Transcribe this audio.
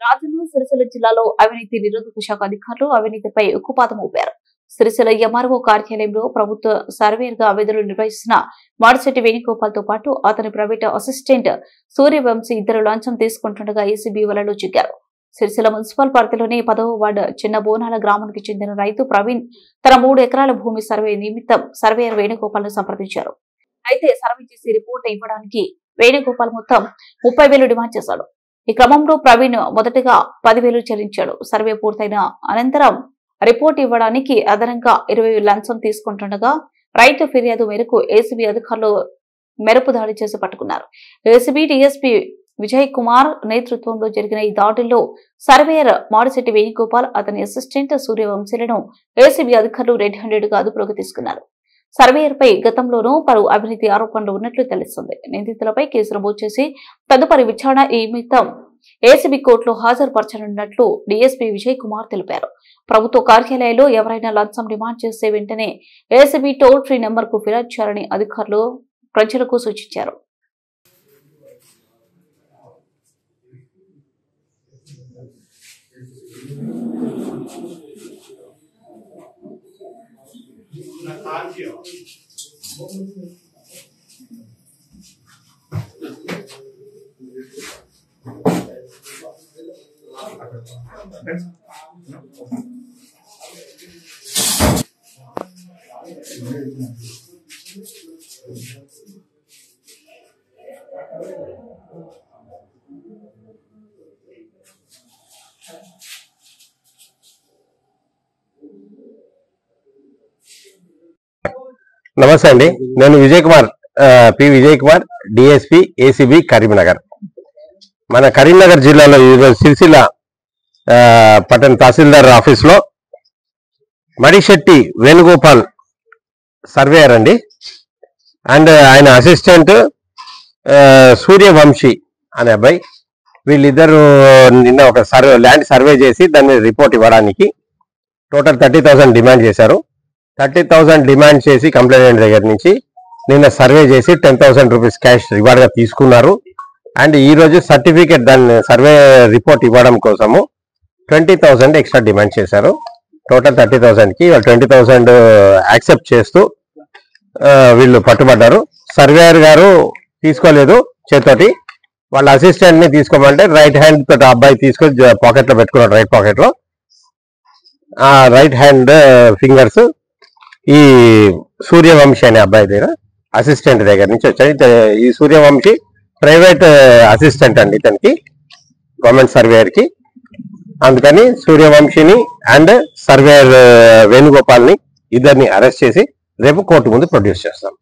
రాజన్న సిరిసిల్ల జిల్లాలో అవినీతి నిరోధక శాఖ అధికారులు అవినీతిపై ఉక్కుపాదం ఊపారు. సిరిసిల్ల ఎంఆర్ఓ కార్యాలయంలో ప్రభుత్వ సర్వేర్ గా విధులు నిర్వహిస్తున్న మాడిశెట్టి వేణుగోపాల్ తో పాటు అతని ప్రైవేట్ అసిస్టెంట్ సూర్యవంశీ ఇద్దరు లంచం తీసుకుంటుండగా ఏసీబీ వలలో చిక్కారు. సిరిసిల్ల మున్సిపల్ పరిధిలోని 10వ వార్డు చిన్న బోనాల గ్రామానికి చెందిన రైతు ప్రవీణ్ తన 3 ఎకరాల భూమి సర్వే నిమిత్తం సర్వేయర్ వేణుగోపాల్ ను సంప్రదించారు. అయితే సర్వే చేసి రిపోర్ట్ ఇవ్వడానికి వేణుగోపాల్ మొత్తం 30,000 డిమాండ్ చేశాడు. ఈ క్రమంలో ప్రవీణ్ మొదటగా 10,000 చెల్లించాడు. సర్వే పూర్తయిన అనంతరం రిపోర్ట్ ఇవ్వడానికి అదనంగా 20,000 లంచం తీసుకుంటుండగా రైతు ఫిర్యాదు మేరకు ఏసీబీ అధికారులు మెరుపు దాడి చేసి పట్టుకున్నారు. ఏసీబీ డీఎస్పీ విజయ్ కుమార్ నేతృత్వంలో జరిగిన ఈ దాడుల్లో సర్వేయర్ మాడిశెట్టి వేణుగోపాల్ అతని అసిస్టెంట్ సూర్యవంశీలను ఏసీబీ అధికారులు రెడ్ హ్యాండెడ్ గా అదుపులోకి తీసుకున్నారు. సర్వేయర్ పై గతంలోనూ పలు అవినీతి ఆరోపణలు ఉన్నట్లు తెలుస్తుంది. నిందితులపై కేసు నమోదు చేసి తదుపరి విచారణ ఈ నిమిత్తం ఏసీబీ కోర్టులో హాజరుపరచనున్నట్లు డీఎస్పీ విజయ్ కుమార్ తెలిపారు. ప్రభుత్వ కార్యాలయాల్లో ఎవరైనా లంచం డిమాండ్ చేస్తే వెంటనే ఏసీబీ టోల్ ఫ్రీ నెంబర్ కు ఫిర్యాదు చేయాలని అధికారులు ప్రజలకు సూచించారు. నమస్తే అండి, నేను Vijay Kumar, P Vijay Kumar, DSP ACB Karimnagar. మన కరీంనగర్ జిల్లాలో సిరిసిల్ల పట్టణ తహసీల్దార్ ఆఫీస్ లో మడిశెట్టి వేణుగోపాల్ సర్వేయర్ అండి, అండ్ ఆయన అసిస్టెంట్ సూర్యవంశీ అనే అబ్బాయి, వీళ్ళిద్దరు నిన్న ఒక ల్యాండ్ సర్వే చేసి దాన్ని రిపోర్ట్ ఇవ్వడానికి టోటల్ 30,000 డిమాండ్ చేశారు. 30,000 డిమాండ్ చేసి కంప్లైంట్ దగ్గర నుంచి నిన్న సర్వే చేసి 10,000 రూపీస్ క్యాష్ రివార్డ్ గా తీసుకున్నారు. అండ్ ఈ రోజు సర్టిఫికేట్ దాన్ని సర్వే రిపోర్ట్ ఇవ్వడం కోసము 20,000 ఎక్స్ట్రా డిమాండ్ చేశారు. టోటల్ 30,000 కి 20,000 యాక్సెప్ట్ చేస్తూ వీళ్ళు పట్టుబడ్డారు. సర్వేయర్ గారు తీసుకోలేదు చేతోటి, వాళ్ళ అసిస్టెంట్ ని తీసుకోమంటే రైట్ హ్యాండ్ తోటి అబ్బాయి తీసుకొని పాకెట్ లో పెట్టుకున్నాడు. రైట్ పాకెట్ లో ఆ రైట్ హ్యాండ్ ఫింగర్స్ ఈ సూర్యవంశీ అనే అబ్బాయి దగ్గర అసిస్టెంట్ దగ్గర నుంచి వచ్చాయి. ఈ సూర్యవంశీ ప్రైవేట్ అసిస్టెంట్ అండి ఇతనికి, గవర్నమెంట్ సర్వేయర్ కి. అందుకని సూర్యవంశీని అండ్ సర్వేయర్ వేణుగోపాల్ ని ఇద్దరిని అరెస్ట్ చేసి రేపు కోర్టు ముందు ప్రొడ్యూస్ చేస్తాం.